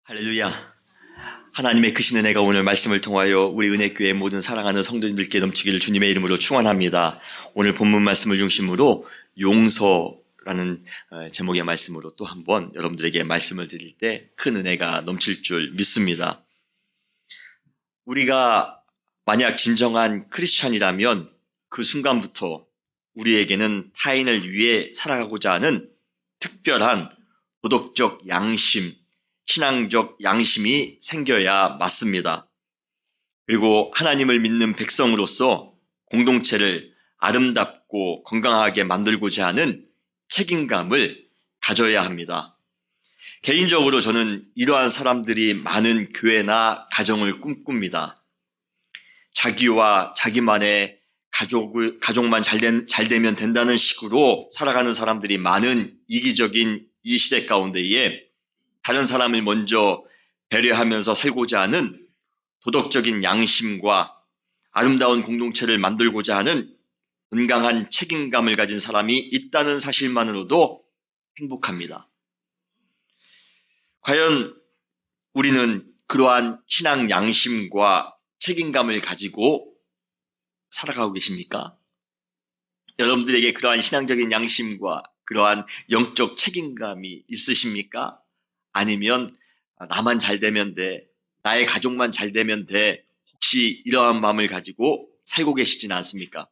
할렐루야. 하나님의 크신 은혜가 오늘 말씀을 통하여 우리 은혜교회 모든 사랑하는 성도님들께 넘치기를 주님의 이름으로 축원합니다. 오늘 본문 말씀을 중심으로 용서라는 제목의 말씀으로 또 한번 여러분들에게 말씀을 드릴 때 큰 은혜가 넘칠 줄 믿습니다. 우리가 만약 진정한 크리스찬이라면 그 순간부터 우리에게는 타인을 위해 살아가고자 하는 특별한 도덕적 양심, 신앙적 양심이 생겨야 맞습니다. 그리고 하나님을 믿는 백성으로서 공동체를 아름답고 건강하게 만들고자 하는 책임감을 가져야 합니다. 개인적으로 저는 이러한 사람들이 많은 교회나 가정을 꿈꿉니다. 자기와 자기만의 가족만 잘 되면 된다는 식으로 살아가는 사람들이 많은 이기적인 이 시대 가운데에 다른 사람을 먼저 배려하면서 살고자 하는 도덕적인 양심과 아름다운 공동체를 만들고자 하는 건강한 책임감을 가진 사람이 있다는 사실만으로도 행복합니다. 과연 우리는 그러한 신앙 양심과 책임감을 가지고 살아가고 계십니까? 여러분들에게 그러한 신앙적인 양심과 그러한 영적 책임감이 있으십니까? 아니면 나만 잘 되면 돼, 나의 가족만 잘 되면 돼, 혹시 이러한 마음을 가지고 살고 계시지는 않습니까?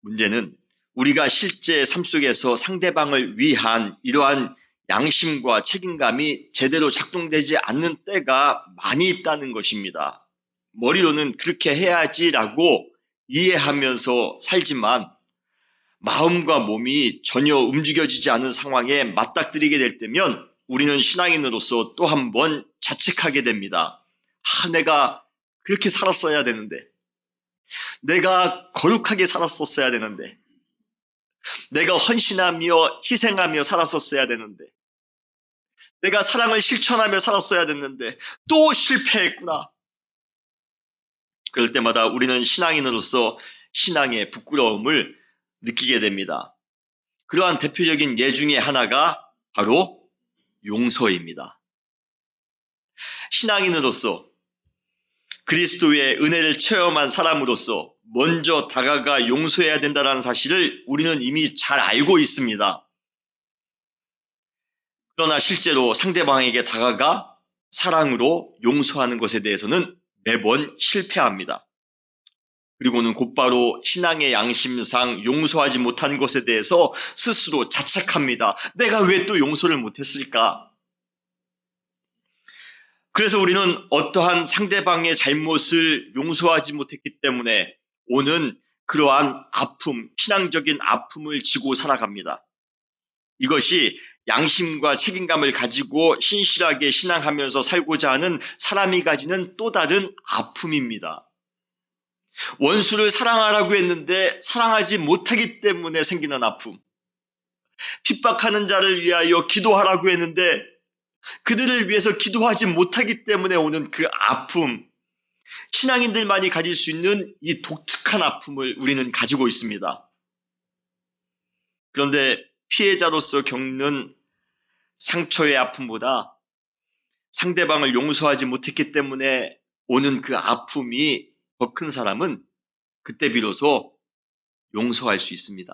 문제는 우리가 실제 삶 속에서 상대방을 위한 이러한 양심과 책임감이 제대로 작동되지 않는 때가 많이 있다는 것입니다. 머리로는 그렇게 해야지라고 이해하면서 살지만 마음과 몸이 전혀 움직여지지 않은 상황에 맞닥뜨리게 될 때면 우리는 신앙인으로서 또 한 번 자책하게 됩니다. 내가 그렇게 살았어야 되는데, 내가 거룩하게 살았었어야 되는데, 내가 헌신하며 희생하며 살았었어야 되는데, 내가 사랑을 실천하며 살았어야 됐는데 또 실패했구나. 그럴 때마다 우리는 신앙인으로서 신앙의 부끄러움을 느끼게 됩니다. 그러한 대표적인 예 중에 하나가 바로 용서입니다. 신앙인으로서 그리스도의 은혜를 체험한 사람으로서 먼저 다가가 용서해야 된다는 사실을 우리는 이미 잘 알고 있습니다. 그러나 실제로 상대방에게 다가가 사랑으로 용서하는 것에 대해서는 매번 실패합니다. 그리고는 곧바로 신앙의 양심상 용서하지 못한 것에 대해서 스스로 자책합니다. 내가 왜 또 용서를 못했을까? 그래서 우리는 어떠한 상대방의 잘못을 용서하지 못했기 때문에 오는 그러한 아픔, 신앙적인 아픔을 지고 살아갑니다. 이것이 양심과 책임감을 가지고 신실하게 신앙하면서 살고자 하는 사람이 가지는 또 다른 아픔입니다. 원수를 사랑하라고 했는데 사랑하지 못하기 때문에 생기는 아픔. 핍박하는 자를 위하여 기도하라고 했는데 그들을 위해서 기도하지 못하기 때문에 오는 그 아픔. 신앙인들만이 가질 수 있는 이 독특한 아픔을 우리는 가지고 있습니다. 그런데 피해자로서 겪는 상처의 아픔보다 상대방을 용서하지 못했기 때문에 오는 그 아픔이 더 큰 사람은 그때 비로소 용서할 수 있습니다.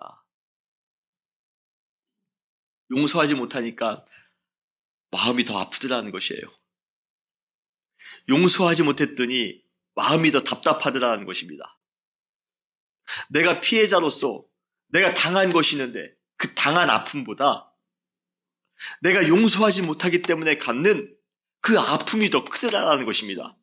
용서하지 못하니까 마음이 더 아프더라는 것이에요. 용서하지 못했더니 마음이 더 답답하더라는 것입니다. 내가 피해자로서 내가 당한 것이 있는데 그 당한 아픔보다 내가 용서하지 못하기 때문에 갖는 그 아픔이 더 크더라는 것입니다.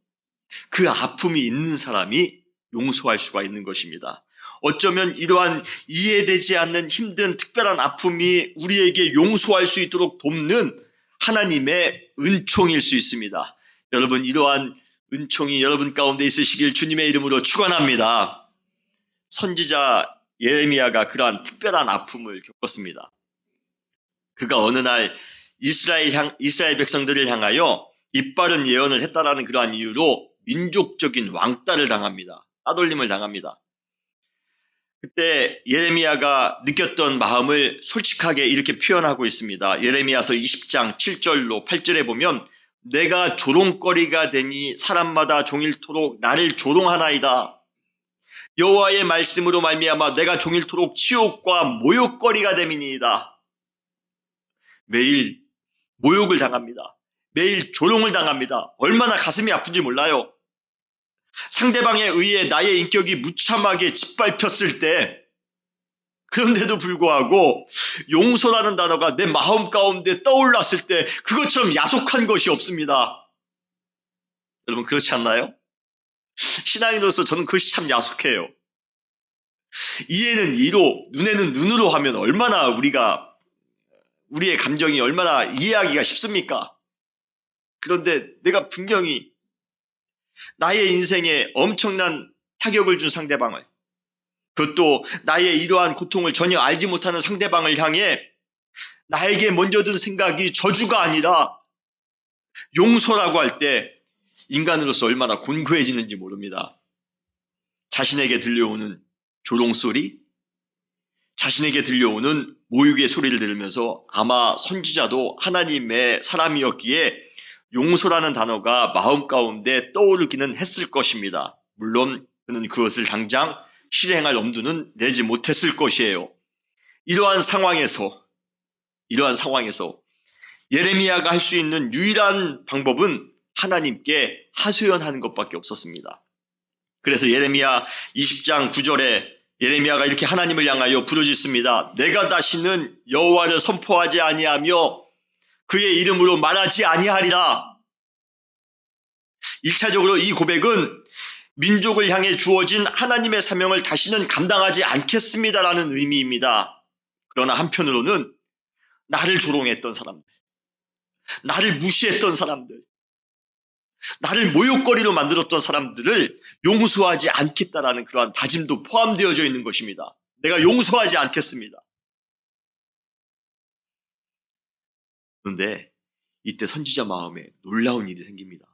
그 아픔이 있는 사람이 용서할 수가 있는 것입니다. 어쩌면 이러한 이해되지 않는 힘든 특별한 아픔이 우리에게 용서할 수 있도록 돕는 하나님의 은총일 수 있습니다. 여러분, 이러한 은총이 여러분 가운데 있으시길 주님의 이름으로 축원합니다. 선지자 예레미야가 그러한 특별한 아픔을 겪었습니다. 그가 어느 날 이스라엘 백성들을 향하여 이빠른 예언을 했다라는 그러한 이유로 민족적인 왕따를 당합니다. 따돌림을 당합니다. 그때 예레미야가 느꼈던 마음을 솔직하게 이렇게 표현하고 있습니다. 예레미야서 20장 7절로 8절에 보면 내가 조롱거리가 되니 사람마다 종일토록 나를 조롱하나이다. 여호와의 말씀으로 말미암아 내가 종일토록 치욕과 모욕거리가 됨이니이다. 매일 모욕을 당합니다. 매일 조롱을 당합니다. 얼마나 가슴이 아픈지 몰라요. 상대방에 의해 나의 인격이 무참하게 짓밟혔을 때, 그런데도 불구하고 용서라는 단어가 내 마음 가운데 떠올랐을 때 그것처럼 야속한 것이 없습니다. 여러분 그렇지 않나요? 신앙인으로서 저는 그것이 참 야속해요. 이해는 이로, 눈에는 눈으로 하면 얼마나 우리의 감정이 얼마나 이해하기가 쉽습니까? 그런데 내가 분명히 나의 인생에 엄청난 타격을 준 상대방을, 그것도 나의 이러한 고통을 전혀 알지 못하는 상대방을 향해 나에게 먼저 든 생각이 저주가 아니라 용서라고 할 때 인간으로서 얼마나 곤고해지는지 모릅니다. 자신에게 들려오는 조롱소리, 자신에게 들려오는 모욕의 소리를 들으면서 아마 선지자도 하나님의 사람이었기에 용서라는 단어가 마음 가운데 떠오르기는 했을 것입니다. 물론 그는 그것을 당장 실행할 엄두는 내지 못했을 것이에요. 이러한 상황에서 예레미야가 할 수 있는 유일한 방법은 하나님께 하소연하는 것밖에 없었습니다. 그래서 예레미야 20장 9절에 예레미야가 이렇게 하나님을 향하여 부르짖습니다. 내가 다시는 여호와를 선포하지 아니하며 그의 이름으로 말하지 아니하리라. 1차적으로 이 고백은 민족을 향해 주어진 하나님의 사명을 다시는 감당하지 않겠습니다라는 의미입니다. 그러나 한편으로는 나를 조롱했던 사람들, 나를 무시했던 사람들, 나를 모욕거리로 만들었던 사람들을 용서하지 않겠다라는 그러한 다짐도 포함되어져 있는 것입니다. 내가 용서하지 않겠습니다. 그런데 이때 선지자 마음에 놀라운 일이 생깁니다.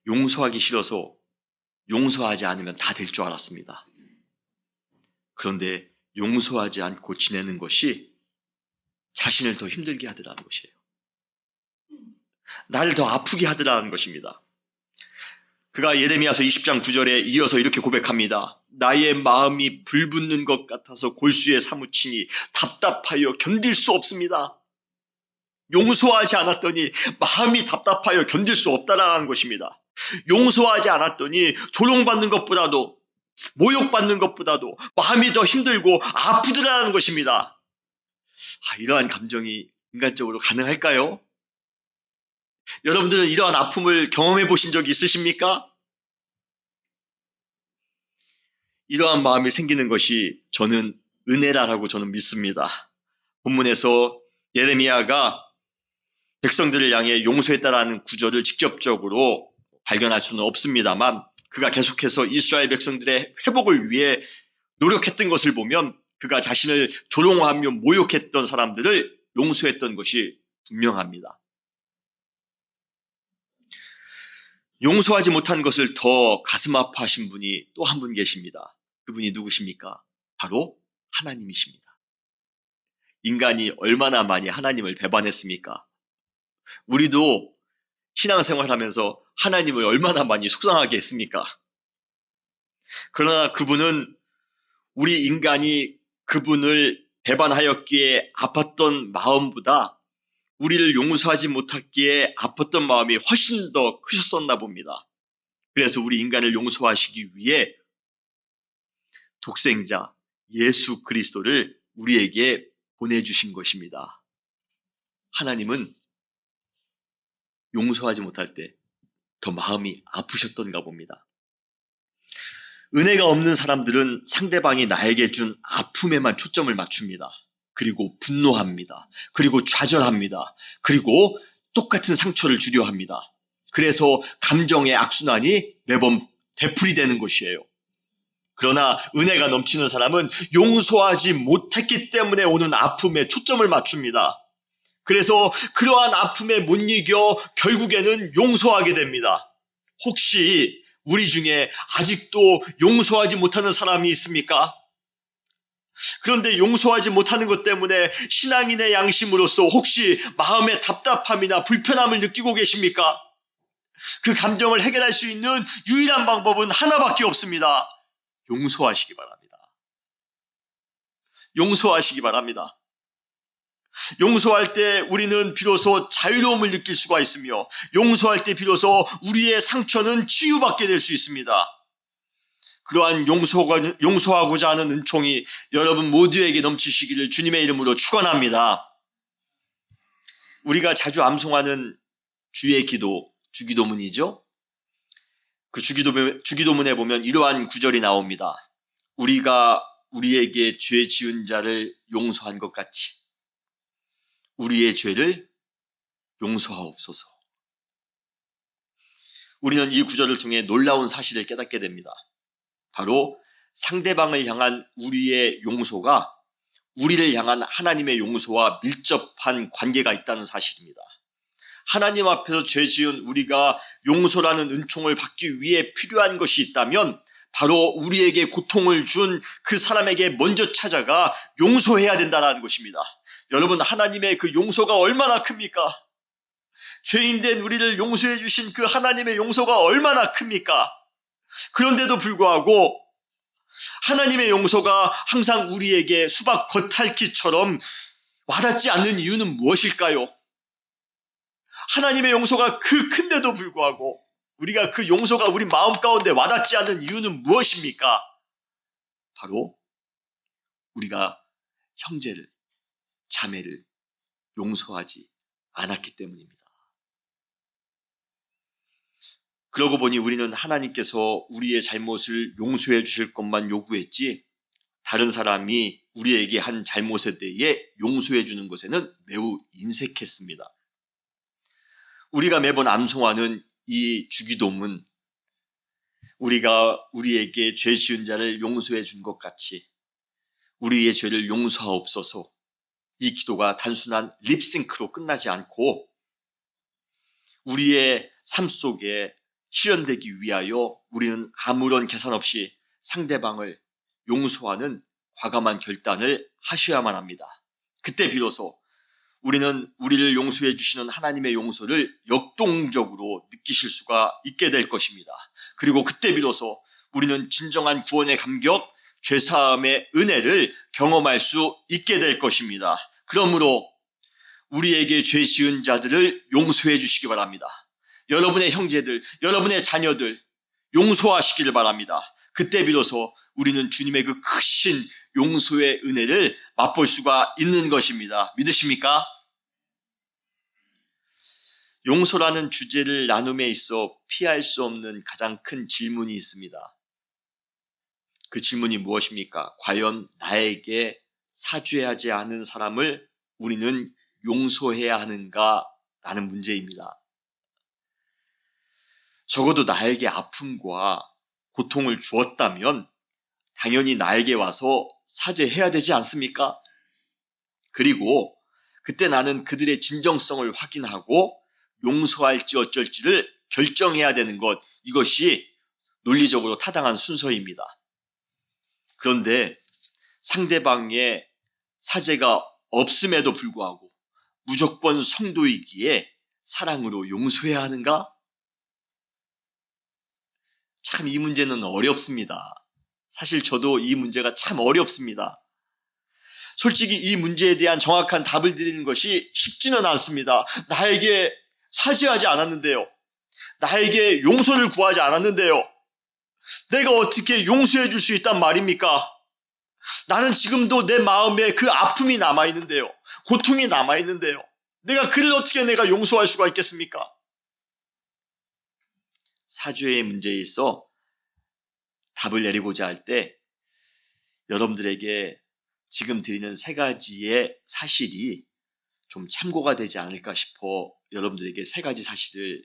용서하기 싫어서 용서하지 않으면 다 될 줄 알았습니다. 그런데 용서하지 않고 지내는 것이 자신을 더 힘들게 하더라는 것이에요. 나를 더 아프게 하더라는 것입니다. 그가 예레미야서 20장 9절에 이어서 이렇게 고백합니다. 나의 마음이 불붙는 것 같아서 골수에 사무치니 답답하여 견딜 수 없습니다. 용서하지 않았더니 마음이 답답하여 견딜 수 없다라는 것입니다. 용서하지 않았더니 조롱받는 것보다도 모욕받는 것보다도 마음이 더 힘들고 아프더라는 것입니다. 이러한 감정이 인간적으로 가능할까요? 여러분들은 이러한 아픔을 경험해 보신 적이 있으십니까? 이러한 마음이 생기는 것이 저는 은혜라고 저는 믿습니다. 본문에서 예레미야가 백성들을 향해 용서했다라는 구절을 직접적으로 발견할 수는 없습니다만 그가 계속해서 이스라엘 백성들의 회복을 위해 노력했던 것을 보면 그가 자신을 조롱하며 모욕했던 사람들을 용서했던 것이 분명합니다. 용서하지 못한 것을 더 가슴 아파하신 분이 또 한 분 계십니다. 그분이 누구십니까? 바로 하나님이십니다. 인간이 얼마나 많이 하나님을 배반했습니까? 우리도 신앙생활하면서 하나님을 얼마나 많이 속상하게 했습니까? 그러나 그분은 우리 인간이 그분을 배반하였기에 아팠던 마음보다 우리를 용서하지 못했기에 아팠던 마음이 훨씬 더 크셨었나 봅니다. 그래서 우리 인간을 용서하시기 위해 독생자 예수 그리스도를 우리에게 보내주신 것입니다. 하나님은 용서하지 못할 때 더 마음이 아프셨던가 봅니다. 은혜가 없는 사람들은 상대방이 나에게 준 아픔에만 초점을 맞춥니다. 그리고 분노합니다. 그리고 좌절합니다. 그리고 똑같은 상처를 주려 합니다. 그래서 감정의 악순환이 매번 되풀이되는 것이에요. 그러나 은혜가 넘치는 사람은 용서하지 못했기 때문에 오는 아픔에 초점을 맞춥니다. 그래서 그러한 아픔에 못 이겨 결국에는 용서하게 됩니다. 혹시 우리 중에 아직도 용서하지 못하는 사람이 있습니까? 그런데 용서하지 못하는 것 때문에 신앙인의 양심으로서 혹시 마음의 답답함이나 불편함을 느끼고 계십니까? 그 감정을 해결할 수 있는 유일한 방법은 하나밖에 없습니다. 용서하시기 바랍니다. 용서하시기 바랍니다. 용서할 때 우리는 비로소 자유로움을 느낄 수가 있으며 용서할 때 비로소 우리의 상처는 치유받게 될 수 있습니다. 그러한 용서하고자 하는 은총이 여러분 모두에게 넘치시기를 주님의 이름으로 축원합니다. 우리가 자주 암송하는 주의 기도, 주기도문이죠. 그 주기도문에 보면 이러한 구절이 나옵니다. 우리가 우리에게 죄 지은 자를 용서한 것 같이 우리의 죄를 용서하옵소서. 우리는 이 구절을 통해 놀라운 사실을 깨닫게 됩니다. 바로 상대방을 향한 우리의 용서가 우리를 향한 하나님의 용서와 밀접한 관계가 있다는 사실입니다. 하나님 앞에서 죄 지은 우리가 용서라는 은총을 받기 위해 필요한 것이 있다면 바로 우리에게 고통을 준 그 사람에게 먼저 찾아가 용서해야 된다는 것입니다. 여러분, 하나님의 그 용서가 얼마나 큽니까? 죄인된 우리를 용서해 주신 그 하나님의 용서가 얼마나 큽니까? 그런데도 불구하고 하나님의 용서가 항상 우리에게 수박 겉핥기처럼 와닿지 않는 이유는 무엇일까요? 하나님의 용서가 그 큰데도 불구하고 우리가 그 용서가 우리 마음 가운데 와닿지 않는 이유는 무엇입니까? 바로 우리가 형제를, 자매를 용서하지 않았기 때문입니다. 그러고 보니 우리는 하나님께서 우리의 잘못을 용서해 주실 것만 요구했지 다른 사람이 우리에게 한 잘못에 대해 용서해 주는 것에는 매우 인색했습니다. 우리가 매번 암송하는 이 주기도문, 우리가 우리에게 죄 지은 자를 용서해 준 것 같이 우리의 죄를 용서하옵소서. 이 기도가 단순한 립싱크로 끝나지 않고 우리의 삶 속에 실현되기 위하여 우리는 아무런 계산 없이 상대방을 용서하는 과감한 결단을 하셔야만 합니다. 그때 비로소 우리는 우리를 용서해 주시는 하나님의 용서를 역동적으로 느끼실 수가 있게 될 것입니다. 그리고 그때 비로소 우리는 진정한 구원의 감격, 죄사함의 은혜를 경험할 수 있게 될 것입니다. 그러므로 우리에게 죄 지은 자들을 용서해 주시기 바랍니다. 여러분의 형제들, 여러분의 자녀들 용서하시기를 바랍니다. 그때 비로소 우리는 주님의 그 크신 용서의 은혜를 맛볼 수가 있는 것입니다. 믿으십니까? 용서라는 주제를 나눔에 있어 피할 수 없는 가장 큰 질문이 있습니다. 그 질문이 무엇입니까? 과연 나에게 사죄하지 않은 사람을 우리는 용서해야 하는가? 라는 문제입니다. 적어도 나에게 아픔과 고통을 주었다면 당연히 나에게 와서 사죄해야 되지 않습니까? 그리고 그때 나는 그들의 진정성을 확인하고 용서할지 어쩔지를 결정해야 되는 것, 이것이 논리적으로 타당한 순서입니다. 그런데 상대방의 사죄가 없음에도 불구하고 무조건 성도이기에 사랑으로 용서해야 하는가? 참 이 문제는 어렵습니다. 사실 저도 이 문제가 참 어렵습니다. 솔직히 이 문제에 대한 정확한 답을 드리는 것이 쉽지는 않습니다. 나에게 사죄하지 않았는데요. 나에게 용서를 구하지 않았는데요. 내가 어떻게 용서해 줄 수 있단 말입니까? 나는 지금도 내 마음에 그 아픔이 남아있는데요. 고통이 남아있는데요. 그를 어떻게 내가 용서할 수가 있겠습니까? 사죄의 문제에 있어 답을 내리고자 할 때 여러분들에게 지금 드리는 세 가지의 사실이 좀 참고가 되지 않을까 싶어 여러분들에게 세 가지 사실을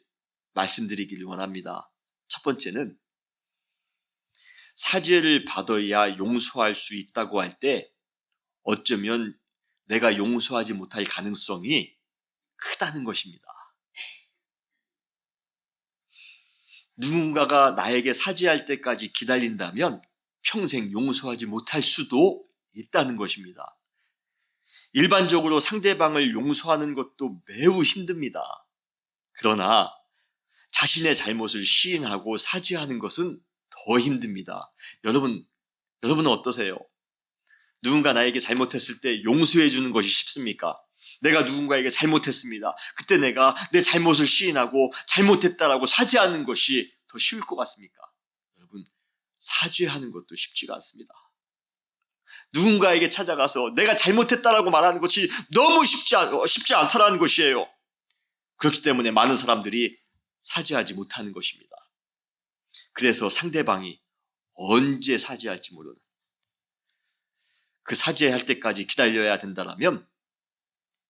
말씀드리기를 원합니다. 첫 번째는 사죄를 받아야 용서할 수 있다고 할 때 어쩌면 내가 용서하지 못할 가능성이 크다는 것입니다. 누군가가 나에게 사죄할 때까지 기다린다면 평생 용서하지 못할 수도 있다는 것입니다. 일반적으로 상대방을 용서하는 것도 매우 힘듭니다. 그러나 자신의 잘못을 시인하고 사죄하는 것은 더 힘듭니다. 여러분은 어떠세요? 누군가 나에게 잘못했을 때 용서해 주는 것이 쉽습니까? 내가 누군가에게 잘못했습니다. 그때 내가 내 잘못을 시인하고 잘못했다라고 사죄하는 것이 더 쉬울 것 같습니까? 여러분, 사죄하는 것도 쉽지가 않습니다. 누군가에게 찾아가서 내가 잘못했다라고 말하는 것이 너무 쉽지 않다라는 것이에요. 그렇기 때문에 많은 사람들이 사죄하지 못하는 것입니다. 그래서 상대방이 언제 사죄할지 모르는, 그 사죄할 때까지 기다려야 된다면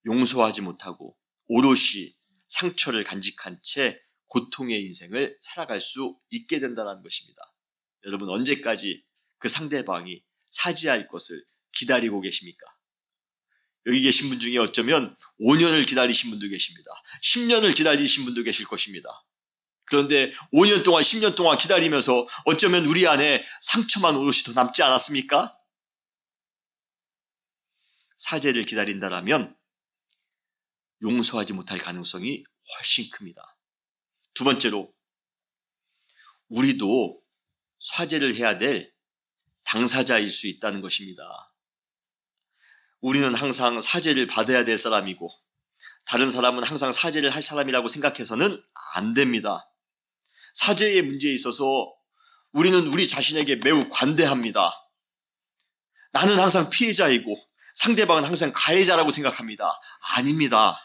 용서하지 못하고 오롯이 상처를 간직한 채 고통의 인생을 살아갈 수 있게 된다는 것입니다. 여러분, 언제까지 그 상대방이 사죄할 것을 기다리고 계십니까? 여기 계신 분 중에 어쩌면 5년을 기다리신 분도 계십니다. 10년을 기다리신 분도 계실 것입니다. 그런데 5년 동안 10년 동안 기다리면서 어쩌면 우리 안에 상처만 오롯이 더 남지 않았습니까? 사죄를 기다린다면 용서하지 못할 가능성이 훨씬 큽니다. 두 번째로, 우리도 사죄를 해야 될 당사자일 수 있다는 것입니다. 우리는 항상 사죄를 받아야 될 사람이고 다른 사람은 항상 사죄를 할 사람이라고 생각해서는 안 됩니다. 사죄의 문제에 있어서 우리는 우리 자신에게 매우 관대합니다. 나는 항상 피해자이고 상대방은 항상 가해자라고 생각합니다. 아닙니다.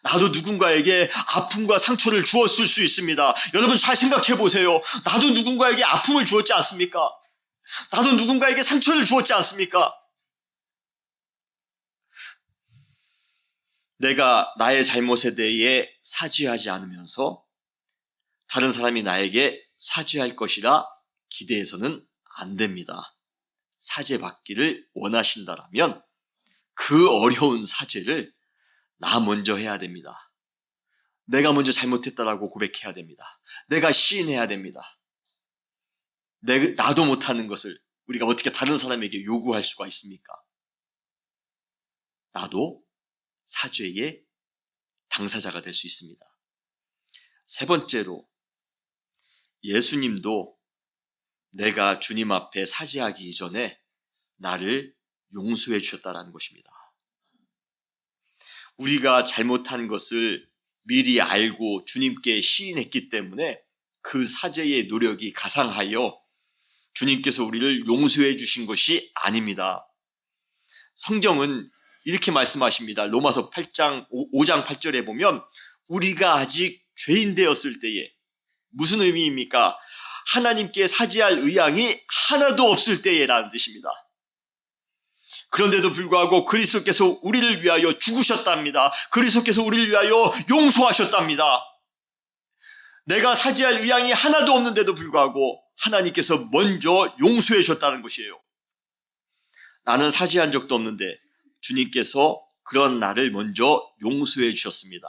나도 누군가에게 아픔과 상처를 주었을 수 있습니다. 여러분, 잘 생각해 보세요. 나도 누군가에게 아픔을 주었지 않습니까? 나도 누군가에게 상처를 주었지 않습니까? 내가 나의 잘못에 대해 사죄하지 않으면서 다른 사람이 나에게 사죄할 것이라 기대해서는 안 됩니다. 사죄받기를 원하신다면 그 어려운 사죄를 나 먼저 해야 됩니다. 내가 먼저 잘못했다라고 고백해야 됩니다. 내가 시인해야 됩니다. 나도 못하는 것을 우리가 어떻게 다른 사람에게 요구할 수가 있습니까? 나도 사죄의 당사자가 될 수 있습니다. 세 번째로, 예수님도 내가 주님 앞에 사죄하기 이전에 나를 용서해 주셨다는 것입니다. 우리가 잘못한 것을 미리 알고 주님께 시인했기 때문에 그 사죄의 노력이 가상하여 주님께서 우리를 용서해 주신 것이 아닙니다. 성경은 이렇게 말씀하십니다. 로마서 5장 8절에 보면 우리가 아직 죄인 되었을 때에, 무슨 의미입니까? 하나님께 사죄할 의향이 하나도 없을 때에라는 뜻입니다. 그런데도 불구하고 그리스도께서 우리를 위하여 죽으셨답니다. 그리스도께서 우리를 위하여 용서하셨답니다. 내가 사죄할 의향이 하나도 없는데도 불구하고 하나님께서 먼저 용서해 주셨다는 것이에요. 나는 사죄한 적도 없는데 주님께서 그런 나를 먼저 용서해 주셨습니다.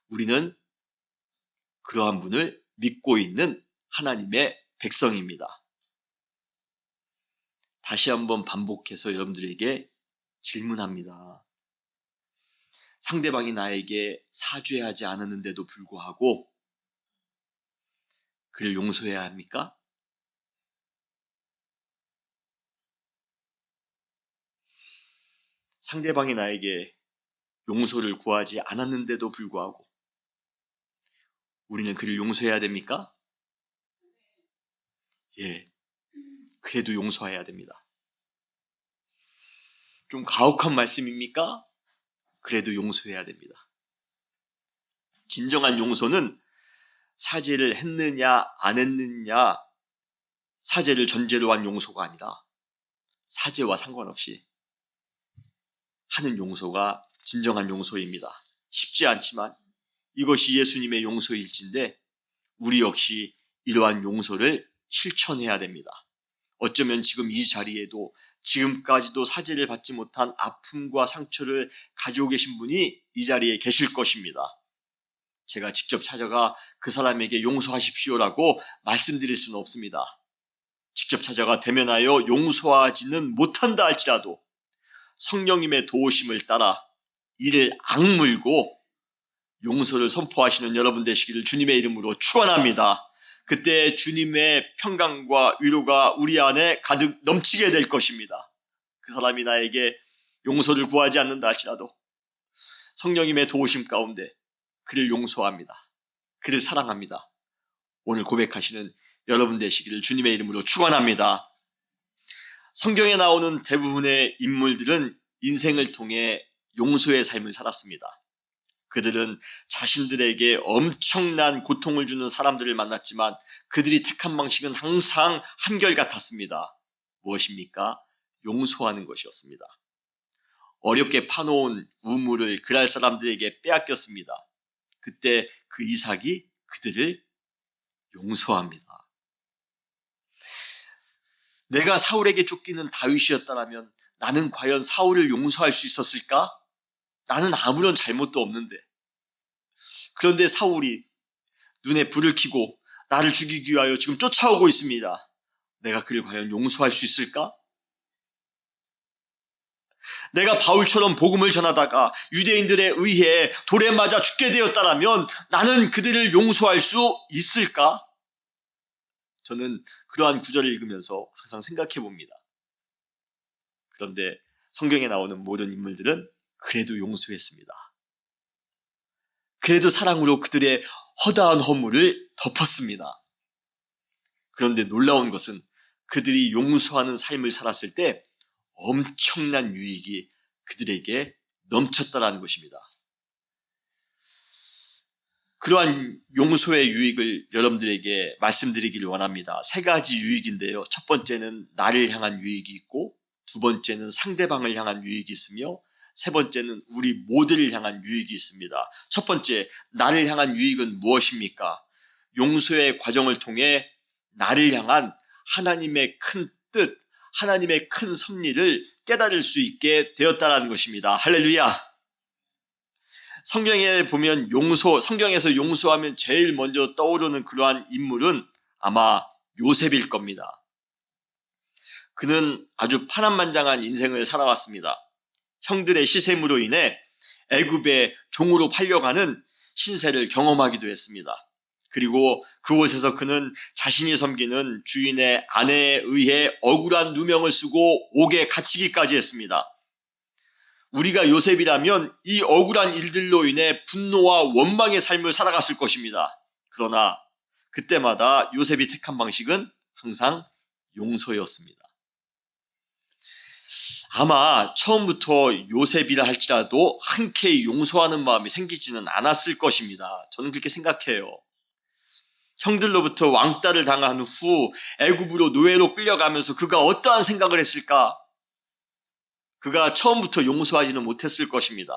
우리는 그러한 분을 믿고 있는 하나님의 백성입니다. 다시 한번 반복해서 여러분들에게 질문합니다. 상대방이 나에게 사죄하지 않았는데도 불구하고 그를 용서해야 합니까? 상대방이 나에게 용서를 구하지 않았는데도 불구하고 우리는 그를 용서해야 됩니까? 예, 그래도 용서해야 됩니다. 좀 가혹한 말씀입니까? 그래도 용서해야 됩니다. 진정한 용서는 사죄를 했느냐 안 했느냐, 사죄를 전제로 한 용서가 아니라 사죄와 상관없이 하는 용서가 진정한 용서입니다. 쉽지 않지만 이것이 예수님의 용서일진데 우리 역시 이러한 용서를 실천해야 됩니다. 어쩌면 지금 이 자리에도 지금까지도 사죄를 받지 못한 아픔과 상처를 가지고 계신 분이 이 자리에 계실 것입니다. 제가 직접 찾아가 그 사람에게 용서하십시오라고 말씀드릴 수는 없습니다. 직접 찾아가 대면하여 용서하지는 못한다 할지라도 성령님의 도우심을 따라 이를 악물고 용서를 선포하시는 여러분 되시기를 주님의 이름으로 축원합니다. 그때 주님의 평강과 위로가 우리 안에 가득 넘치게 될 것입니다. 그 사람이 나에게 용서를 구하지 않는다 할지라도 성령님의 도우심 가운데 그를 용서합니다. 그를 사랑합니다. 오늘 고백하시는 여러분 되시기를 주님의 이름으로 축원합니다. 성경에 나오는 대부분의 인물들은 인생을 통해 용서의 삶을 살았습니다. 그들은 자신들에게 엄청난 고통을 주는 사람들을 만났지만 그들이 택한 방식은 항상 한결같았습니다. 무엇입니까? 용서하는 것이었습니다. 어렵게 파놓은 우물을 그랄 사람들에게 빼앗겼습니다. 그때 그 이삭이 그들을 용서합니다. 내가 사울에게 쫓기는 다윗이었다면 나는 과연 사울을 용서할 수 있었을까? 나는 아무런 잘못도 없는데. 그런데 사울이 눈에 불을 켜고 나를 죽이기 위하여 지금 쫓아오고 있습니다. 내가 그를 과연 용서할 수 있을까? 내가 바울처럼 복음을 전하다가 유대인들에 의해 돌에 맞아 죽게 되었다면 나는 그들을 용서할 수 있을까? 저는 그러한 구절을 읽으면서 항상 생각해 봅니다. 그런데 성경에 나오는 모든 인물들은 그래도 용서했습니다. 그래도 사랑으로 그들의 허다한 허물을 덮었습니다. 그런데 놀라운 것은 그들이 용서하는 삶을 살았을 때 엄청난 유익이 그들에게 넘쳤다라는 것입니다. 그러한 용서의 유익을 여러분들에게 말씀드리기를 원합니다. 세 가지 유익인데요. 첫 번째는 나를 향한 유익이 있고, 두 번째는 상대방을 향한 유익이 있으며, 세 번째는 우리 모두를 향한 유익이 있습니다. 첫 번째, 나를 향한 유익은 무엇입니까? 용서의 과정을 통해 나를 향한 하나님의 큰 뜻, 하나님의 큰 섭리를 깨달을 수 있게 되었다는 것입니다. 할렐루야! 성경에 보면 성경에서 용서하면 제일 먼저 떠오르는 그러한 인물은 아마 요셉일 겁니다. 그는 아주 파란만장한 인생을 살아왔습니다. 형들의 시샘으로 인해 애굽의 종으로 팔려가는 신세를 경험하기도 했습니다. 그리고 그곳에서 그는 자신이 섬기는 주인의 아내에 의해 억울한 누명을 쓰고 옥에 갇히기까지 했습니다. 우리가 요셉이라면 이 억울한 일들로 인해 분노와 원망의 삶을 살아갔을 것입니다. 그러나 그때마다 요셉이 택한 방식은 항상 용서였습니다. 아마 처음부터 요셉이라 할지라도 흔쾌히 용서하는 마음이 생기지는 않았을 것입니다. 저는 그렇게 생각해요. 형들로부터 왕따를 당한 후 애굽으로 노예로 끌려가면서 그가 어떠한 생각을 했을까? 그가 처음부터 용서하지는 못했을 것입니다.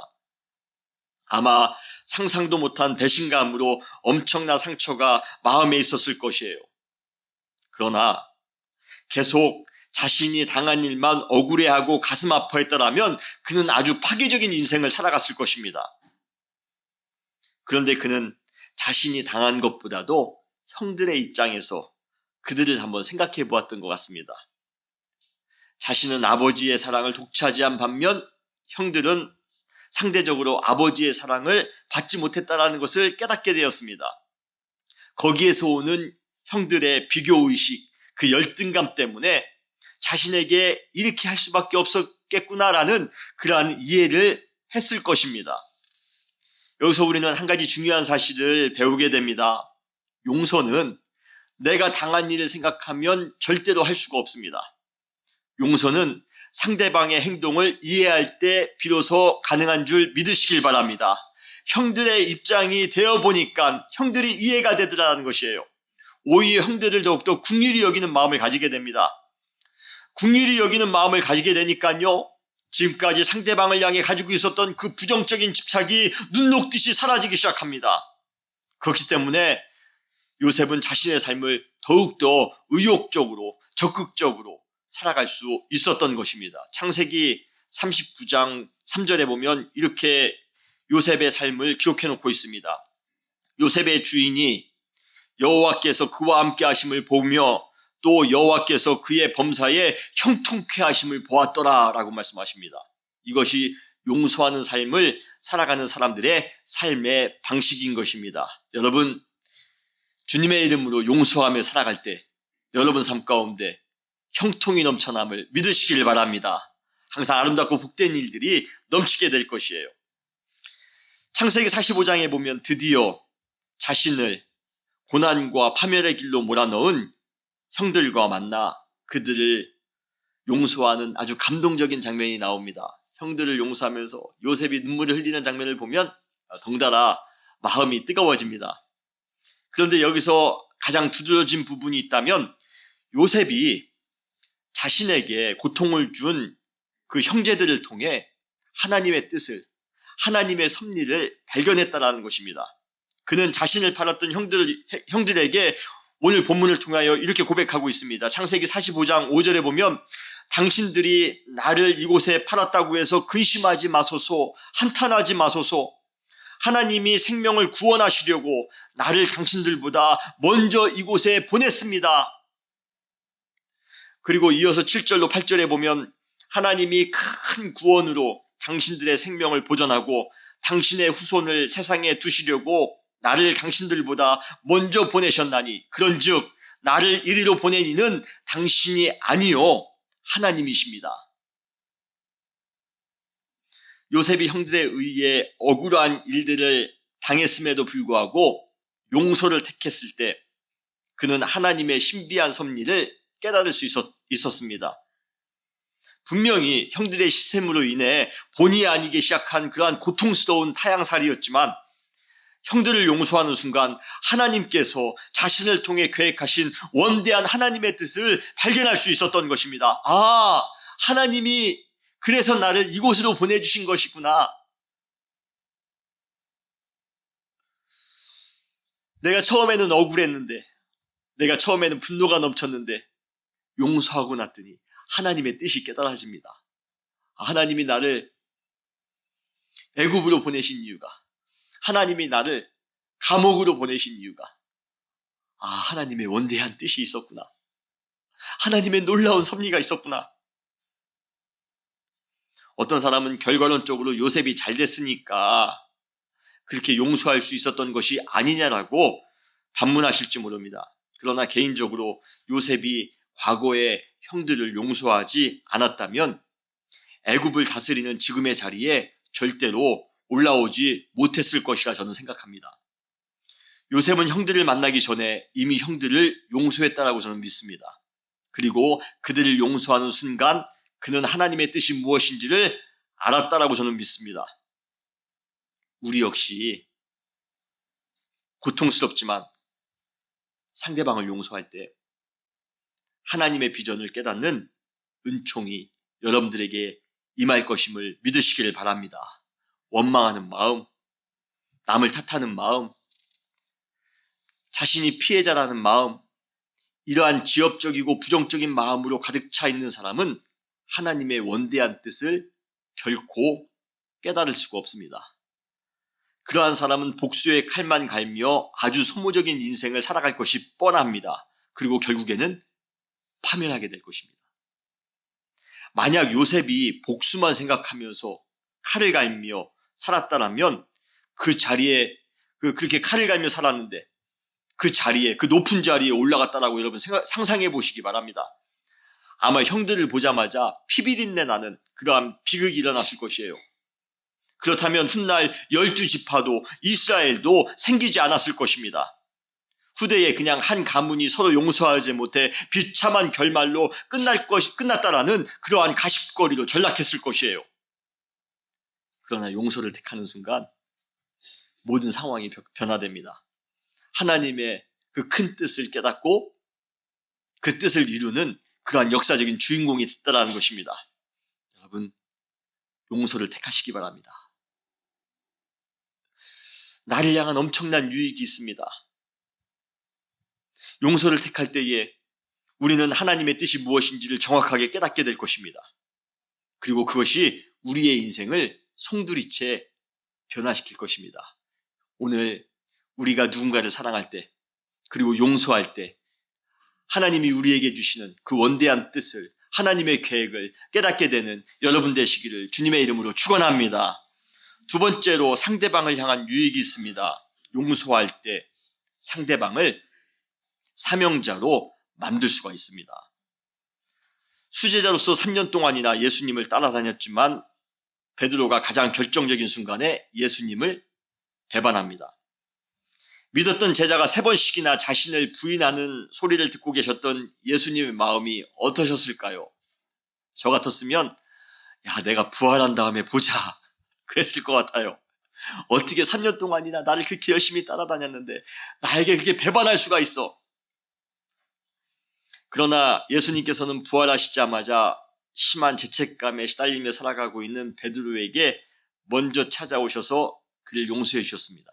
아마 상상도 못한 배신감으로 엄청난 상처가 마음에 있었을 것이에요. 그러나 계속 자신이 당한 일만 억울해하고 가슴 아파했더라면 그는 아주 파괴적인 인생을 살아갔을 것입니다. 그런데 그는 자신이 당한 것보다도 형들의 입장에서 그들을 한번 생각해 보았던 것 같습니다. 자신은 아버지의 사랑을 독차지한 반면 형들은 상대적으로 아버지의 사랑을 받지 못했다는 것을 깨닫게 되었습니다. 거기에서 오는 형들의 비교의식, 그 열등감 때문에 자신에게 이렇게 할 수밖에 없었겠구나라는 그러한 이해를 했을 것입니다. 여기서 우리는 한 가지 중요한 사실을 배우게 됩니다. 용서는 내가 당한 일을 생각하면 절대로 할 수가 없습니다. 용서는 상대방의 행동을 이해할 때 비로소 가능한 줄 믿으시길 바랍니다. 형들의 입장이 되어보니까 형들이 이해가 되더라는 것이에요. 오히려 형들을 더욱더 긍휼히 여기는 마음을 가지게 됩니다. 긍휼히 여기는 마음을 가지게 되니까요, 지금까지 상대방을 향해 가지고 있었던 그 부정적인 집착이 눈 녹듯이 사라지기 시작합니다. 그렇기 때문에 요셉은 자신의 삶을 더욱더 의욕적으로 적극적으로 살아갈 수 있었던 것입니다. 창세기 39장 3절에 보면 이렇게 요셉의 삶을 기록해 놓고 있습니다. 요셉의 주인이 여호와께서 그와 함께 하심을 보며 또 여호와께서 그의 범사에 형통케 하심을 보았더라 라고 말씀하십니다. 이것이 용서하는 삶을 살아가는 사람들의 삶의 방식인 것입니다. 여러분, 주님의 이름으로 용서하며 살아갈 때 여러분 삶 가운데 형통이 넘쳐남을 믿으시길 바랍니다. 항상 아름답고 복된 일들이 넘치게 될 것이에요. 창세기 45장에 보면 드디어 자신을 고난과 파멸의 길로 몰아넣은 형들과 만나 그들을 용서하는 아주 감동적인 장면이 나옵니다. 형들을 용서하면서 요셉이 눈물을 흘리는 장면을 보면 덩달아 마음이 뜨거워집니다. 그런데 여기서 가장 두드러진 부분이 있다면 요셉이 자신에게 고통을 준 그 형제들을 통해 하나님의 뜻을, 하나님의 섭리를 발견했다라는 것입니다. 그는 자신을 팔았던 형들에게 오늘 본문을 통하여 이렇게 고백하고 있습니다. 창세기 45장 5절에 보면 당신들이 나를 이곳에 팔았다고 해서 근심하지 마소서, 한탄하지 마소서. 하나님이 생명을 구원하시려고 나를 당신들보다 먼저 이곳에 보냈습니다. 그리고 이어서 7절로 8절에 보면 하나님이 큰 구원으로 당신들의 생명을 보전하고 당신의 후손을 세상에 두시려고 나를 당신들보다 먼저 보내셨나니 그런즉 나를 이리로 보낸 이는 당신이 아니요 하나님이십니다. 요셉이 형들에 의해 억울한 일들을 당했음에도 불구하고 용서를 택했을 때 그는 하나님의 신비한 섭리를 깨달을 수 있었습니다. 분명히 형들의 시샘으로 인해 본의 아니게 시작한 그러한 고통스러운 타향살이였지만 형들을 용서하는 순간 하나님께서 자신을 통해 계획하신 원대한 하나님의 뜻을 발견할 수 있었던 것입니다. 아, 하나님이 그래서 나를 이곳으로 보내주신 것이구나. 내가 처음에는 억울했는데, 내가 처음에는 분노가 넘쳤는데 용서하고 났더니 하나님의 뜻이 깨달아집니다. 하나님이 나를 애굽으로 보내신 이유가, 하나님이 나를 감옥으로 보내신 이유가 하나님의 원대한 뜻이 있었구나. 하나님의 놀라운 섭리가 있었구나. 어떤 사람은 결과론적으로 요셉이 잘 됐으니까 그렇게 용서할 수 있었던 것이 아니냐라고 반문하실지 모릅니다. 그러나 개인적으로 요셉이 과거의 형들을 용서하지 않았다면 애굽을 다스리는 지금의 자리에 절대로 올라오지 못했을 것이라 저는 생각합니다. 요셉은 형들을 만나기 전에 이미 형들을 용서했다라고 저는 믿습니다. 그리고 그들을 용서하는 순간 그는 하나님의 뜻이 무엇인지를 알았다라고 저는 믿습니다. 우리 역시 고통스럽지만 상대방을 용서할 때 하나님의 비전을 깨닫는 은총이 여러분들에게 임할 것임을 믿으시기를 바랍니다. 원망하는 마음, 남을 탓하는 마음, 자신이 피해자라는 마음, 이러한 지엽적이고 부정적인 마음으로 가득 차 있는 사람은 하나님의 원대한 뜻을 결코 깨달을 수가 없습니다. 그러한 사람은 복수의 칼만 갈며 아주 소모적인 인생을 살아갈 것이 뻔합니다. 그리고 결국에는 파멸하게 될 것입니다. 만약 요셉이 복수만 생각하면서 칼을 갈며 살았다라면 그 자리에 그렇게 칼을 갈며 살았는데 그 자리에, 그 높은 자리에 올라갔다라고 여러분 상상해 보시기 바랍니다. 아마 형들을 보자마자 피비린내 나는 그러한 비극이 일어났을 것이에요. 그렇다면 훗날 12지파도 이스라엘도 생기지 않았을 것입니다. 후대에 그냥 한 가문이 서로 용서하지 못해 비참한 결말로 끝났다라는 그러한 가십거리로 전락했을 것이에요. 그러나 용서를 택하는 순간 모든 상황이 변화됩니다. 하나님의 그 큰 뜻을 깨닫고 그 뜻을 이루는 그러한 역사적인 주인공이 됐다라는 것입니다. 여러분, 용서를 택하시기 바랍니다. 나를 향한 엄청난 유익이 있습니다. 용서를 택할 때에 우리는 하나님의 뜻이 무엇인지를 정확하게 깨닫게 될 것입니다. 그리고 그것이 우리의 인생을 송두리째 변화시킬 것입니다. 오늘 우리가 누군가를 사랑할 때, 그리고 용서할 때 하나님이 우리에게 주시는 그 원대한 뜻을, 하나님의 계획을 깨닫게 되는 여러분 되시기를 주님의 이름으로 축원합니다. 두 번째로 상대방을 향한 유익이 있습니다. 용서할 때 상대방을 사명자로 만들 수가 있습니다. 수제자로서 3년 동안이나 예수님을 따라다녔지만 베드로가 가장 결정적인 순간에 예수님을 배반합니다. 믿었던 제자가 3번씩이나 자신을 부인하는 소리를 듣고 계셨던 예수님의 마음이 어떠셨을까요? 저 같았으면 야, 내가 부활한 다음에 보자 그랬을 것 같아요. 어떻게 3년 동안이나 나를 그렇게 열심히 따라다녔는데 나에게 그렇게 배반할 수가 있어. 그러나 예수님께서는 부활하시자마자 심한 죄책감에 시달리며 살아가고 있는 베드로에게 먼저 찾아오셔서 그를 용서해 주셨습니다.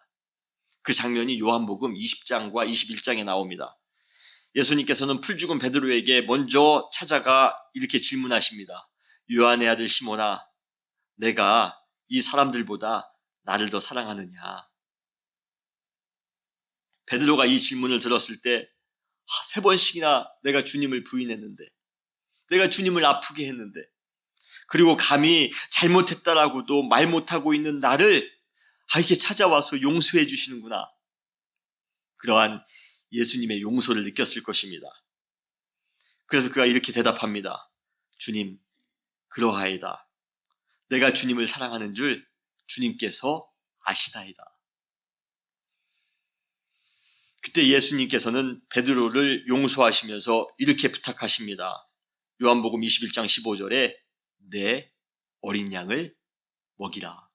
그 장면이 요한복음 20장과 21장에 나옵니다. 예수님께서는 풀죽은 베드로에게 먼저 찾아가 이렇게 질문하십니다. 요한의 아들 시몬아, 내가 이 사람들보다 나를 더 사랑하느냐? 베드로가 이 질문을 들었을 때 3번씩이나 내가 주님을 부인했는데, 내가 주님을 아프게 했는데, 그리고 감히 잘못했다라고도 말 못하고 있는 나를 이렇게 찾아와서 용서해 주시는구나. 그러한 예수님의 용서를 느꼈을 것입니다. 그래서 그가 이렇게 대답합니다. 주님, 그러하이다. 내가 주님을 사랑하는 줄 주님께서 아시나이다. 그때 예수님께서는 베드로를 용서하시면서 이렇게 부탁하십니다. 요한복음 21장 15절에 내 어린 양을 먹이라.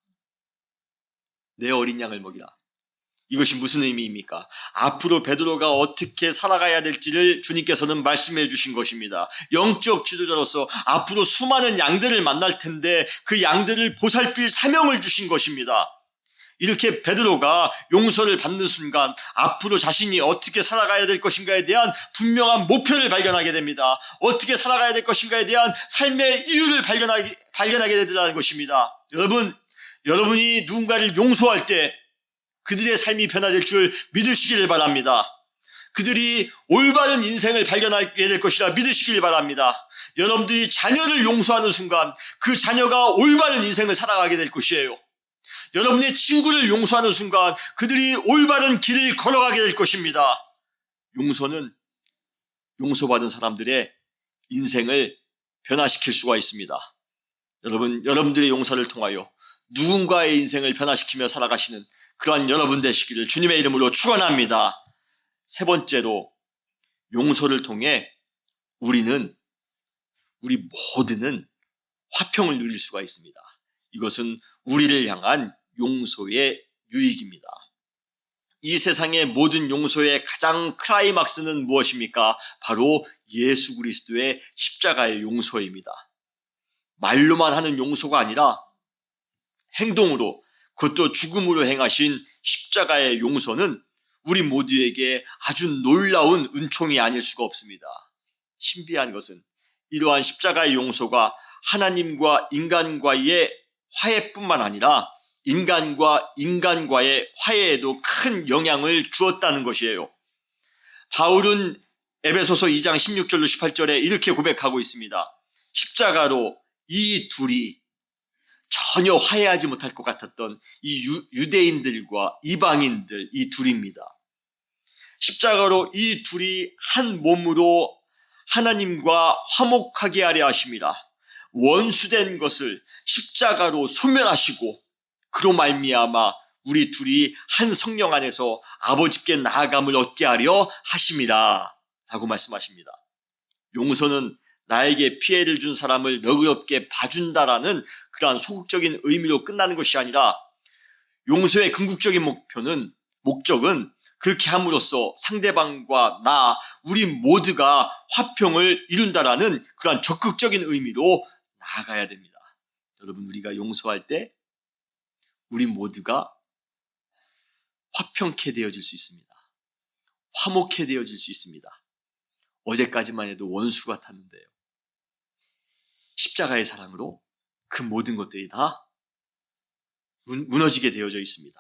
내 어린 양을 먹이라. 이것이 무슨 의미입니까? 앞으로 베드로가 어떻게 살아가야 될지를 주님께서는 말씀해 주신 것입니다. 영적 지도자로서 앞으로 수많은 양들을 만날 텐데 그 양들을 보살필 사명을 주신 것입니다. 이렇게 베드로가 용서를 받는 순간 앞으로 자신이 어떻게 살아가야 될 것인가에 대한 분명한 목표를 발견하게 됩니다. 어떻게 살아가야 될 것인가에 대한 삶의 이유를 발견하게 되더라는 것입니다. 여러분이 누군가를 용서할 때 그들의 삶이 변화될 줄 믿으시기를 바랍니다. 그들이 올바른 인생을 발견하게 될 것이라 믿으시길 바랍니다. 여러분들이 자녀를 용서하는 순간 그 자녀가 올바른 인생을 살아가게 될 것이에요. 여러분의 친구를 용서하는 순간 그들이 올바른 길을 걸어가게 될 것입니다. 용서는 용서받은 사람들의 인생을 변화시킬 수가 있습니다. 여러분들의 용서를 통하여 누군가의 인생을 변화시키며 살아가시는 그러한 여러분 되시기를 주님의 이름으로 축원합니다. 세 번째로 용서를 통해 우리 모두는 화평을 누릴 수가 있습니다. 이것은 우리를 향한 용서의 유익입니다. 이 세상의 모든 용서의 가장 클라이막스는 무엇입니까? 바로 예수 그리스도의 십자가의 용서입니다. 말로만 하는 용서가 아니라 행동으로, 그것도 죽음으로 행하신 십자가의 용서는 우리 모두에게 아주 놀라운 은총이 아닐 수가 없습니다. 신비한 것은 이러한 십자가의 용서가 하나님과 인간과의 화해뿐만 아니라 인간과 인간과의 화해에도 큰 영향을 주었다는 것이에요. 바울은 에베소서 2장 16절로 18절에 이렇게 고백하고 있습니다. 십자가로 이 둘이 전혀 화해하지 못할 것 같았던 이 유대인들과 이방인들 이 둘입니다. 십자가로 이 둘이 한 몸으로 하나님과 화목하게 하려 하심이라. 원수된 것을 십자가로 소멸하시고 그로 말미암아 우리 둘이 한 성령 안에서 아버지께 나아감을 얻게 하려 하심이라 라고 말씀하십니다. 용서는 나에게 피해를 준 사람을 너그럽게 봐준다라는 그러한 소극적인 의미로 끝나는 것이 아니라 용서의 궁극적인 목적은 그렇게 함으로써 상대방과 우리 모두가 화평을 이룬다라는 그러한 적극적인 의미로 나아가야 됩니다. 여러분, 우리가 용서할 때 우리 모두가 화평케 되어질 수 있습니다. 화목해 되어질 수 있습니다. 어제까지만 해도 원수 같았는데요. 십자가의 사랑으로 그 모든 것들이 다 무너지게 되어져 있습니다.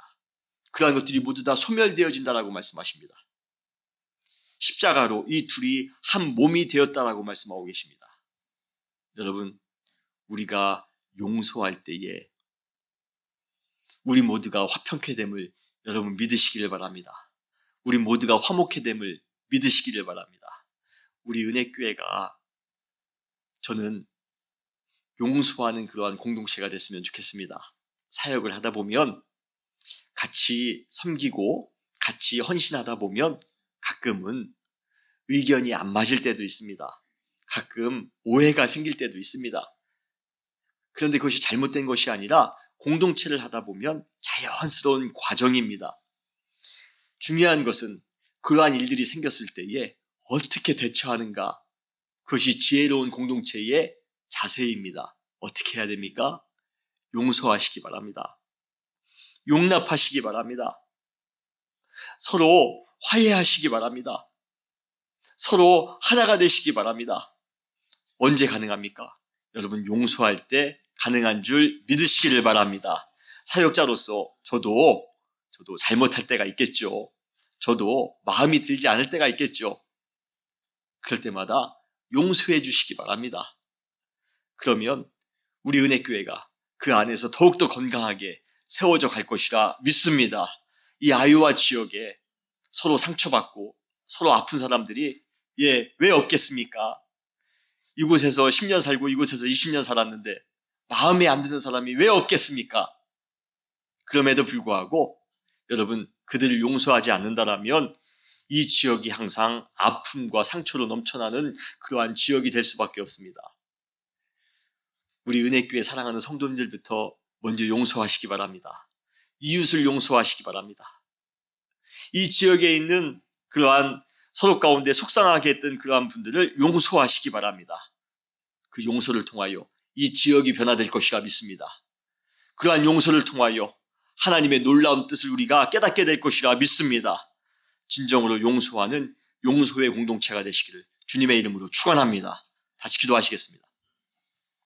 그러한 것들이 모두 다 소멸되어진다라고 말씀하십니다. 십자가로 이 둘이 한 몸이 되었다라고 말씀하고 계십니다. 여러분, 우리가 용서할 때에 우리 모두가 화평케 됨을 여러분 믿으시기를 바랍니다. 우리 모두가 화목케 됨을 믿으시기를 바랍니다. 우리 은혜교회가 저는 용서하는 그러한 공동체가 됐으면 좋겠습니다. 사역을 하다 보면 같이 섬기고 같이 헌신하다 보면 가끔은 의견이 안 맞을 때도 있습니다. 가끔 오해가 생길 때도 있습니다. 그런데 그것이 잘못된 것이 아니라 공동체를 하다 보면 자연스러운 과정입니다. 중요한 것은 그러한 일들이 생겼을 때에 어떻게 대처하는가, 그것이 지혜로운 공동체의 자세입니다. 어떻게 해야 됩니까? 용서하시기 바랍니다. 용납하시기 바랍니다. 서로 화해하시기 바랍니다. 서로 하나가 되시기 바랍니다. 언제 가능합니까? 여러분, 용서할 때 가능한 줄 믿으시기를 바랍니다. 사역자로서 저도 잘못할 때가 있겠죠. 저도 마음이 들지 않을 때가 있겠죠. 그럴 때마다 용서해 주시기 바랍니다. 그러면 우리 은혜교회가 그 안에서 더욱더 건강하게 세워져 갈 것이라 믿습니다. 이 아유와 지역에 서로 상처받고 서로 아픈 사람들이 왜 없겠습니까? 이곳에서 10년 살고 이곳에서 20년 살았는데 마음에 안 드는 사람이 왜 없겠습니까? 그럼에도 불구하고 여러분, 그들을 용서하지 않는다라면 이 지역이 항상 아픔과 상처로 넘쳐나는 그러한 지역이 될 수밖에 없습니다. 우리 은혜교회 사랑하는 성도님들부터 먼저 용서하시기 바랍니다. 이웃을 용서하시기 바랍니다. 이 지역에 있는 그러한 서로 가운데 속상하게 했던 그러한 분들을 용서하시기 바랍니다. 그 용서를 통하여 이 지역이 변화될 것이라 믿습니다. 그러한 용서를 통하여 하나님의 놀라운 뜻을 우리가 깨닫게 될 것이라 믿습니다. 진정으로 용서하는 용서의 공동체가 되시기를 주님의 이름으로 축원합니다. 다시 기도하시겠습니다.